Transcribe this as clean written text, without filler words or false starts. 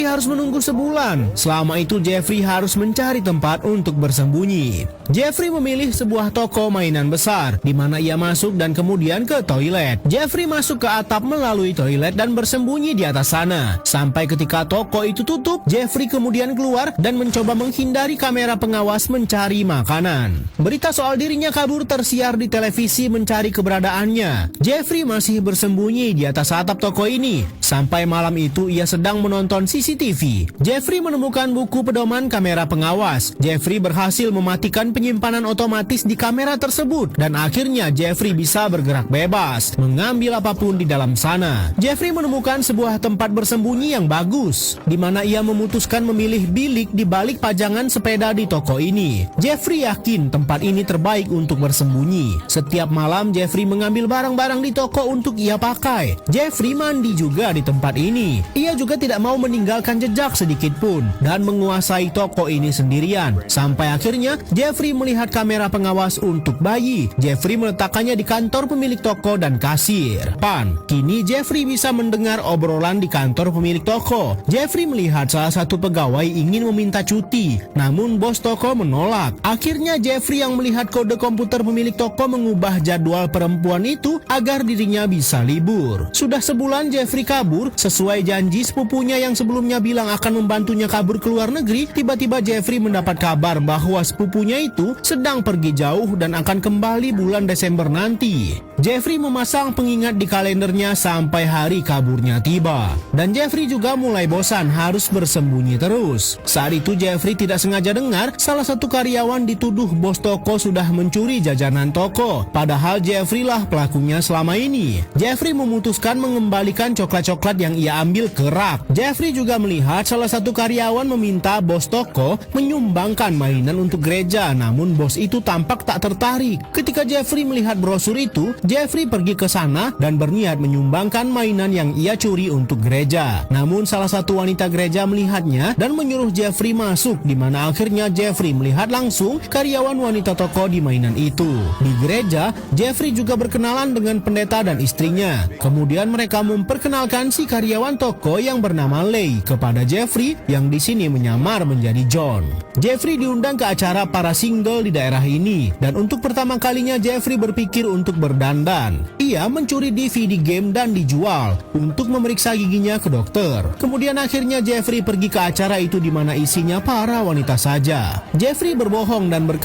harus menunggu sebulan. Selama itu Jeffrey harus mencari tempat untuk bersembunyi. Jeffrey memilih sebuah toko mainan besar, di mana ia masuk dan kemudian ke toilet. Jeffrey masuk ke atap melalui toilet dan bersembunyi di atas sana. Sampai ketika toko itu tutup, Jeffrey kemudian keluar dan mencoba menghindari kamera pengawas mencari makanan. Berita soal dirinya kabur tersiar di televisi mencari keberadaannya. Jeffrey masih bersembunyi di atas atap toko ini. Sampai malam itu ia sedang menonton CCTV. Jeffrey menemukan buku pedoman kamera pengawas. Jeffrey berhasil mematikan penyimpanan otomatis di kamera tersebut dan akhirnya Jeffrey bisa bergerak bebas, mengambil apapun di dalam sana. Jeffrey menemukan sebuah tempat bersembunyi yang bagus, di mana ia memutuskan memilih bilik di balik pajangan sepeda di toko ini. Jeffrey yakin tempat ini terbaik untuk bersembunyi. Setiap malam Jeffrey mengambil barang-barang di toko untuk ia pakai. Jeffrey mandi juga di tempat ini. Ia juga tidak mau meninggalkan jejak sedikit pun dan menguasai toko ini sendirian. Sampai akhirnya Jeffrey melihat kamera pengawas untuk bayi. Jeffrey meletakkannya di kantor pemilik toko dan kasir. Kini Jeffrey bisa mendengar obrolan di kantor pemilik toko. Jeffrey melihat salah satu pegawai ingin meminta cuti, namun bos toko menolak. Akhirnya Jeffrey yang melihat kode komputer pemilik toko mengubah jadwal perempuan itu agar dirinya bisa libur. Sudah sebulan Jeffrey kabur, sesuai janji sepupunya yang sebelumnya bilang akan membantunya kabur ke luar negeri. Tiba-tiba Jeffrey mendapat kabar bahwa sepupunya itu sedang pergi jauh dan akan kembali bulan Desember nanti. Jeffrey memasang pengingat di kalendernya sampai hari kaburnya tiba. Dan Jeffrey juga mulai bosan harus bersembunyi terus. Saat itu Jeffrey tidak sengaja dengar salah satu karyawan dituduh bos toko sudah mencuri jajanan toko. Padahal Jeffrey lah pelakunya selama ini. Jeffrey memutuskan mengembalikan coklat-coklat yang ia ambil ke rak. Jeffrey juga melihat salah satu karyawan meminta bos toko menyumbangkan mainan untuk gereja, namun bos itu tampak tak tertarik. Ketika Jeffrey melihat brosur itu, Jeffrey pergi ke sana dan berniat menyumbangkan mainan yang ia curi untuk gereja. Namun salah satu wanita gereja melihatnya dan menyuruh Jeffrey masuk, di mana akhirnya Jeffrey melihat langsung karyawan wanita toko di mainan itu. Di gereja, Jeffrey juga berkenalan dengan pendeta dan istrinya. Kemudian mereka memperkenalkan si karyawan toko yang bernama Leigh kepada Jeffrey yang di sini menyamar menjadi John. Jeffrey diundang ke acara para single di daerah ini dan untuk pertama kalinya Jeffrey berpikir untuk berdandan. Ia mencuri DVD game dan dijual untuk memeriksa giginya ke dokter. Kemudian akhirnya Jeffrey pergi ke acara itu di mana isinya para wanita saja. Jeffrey berbohong dan berkata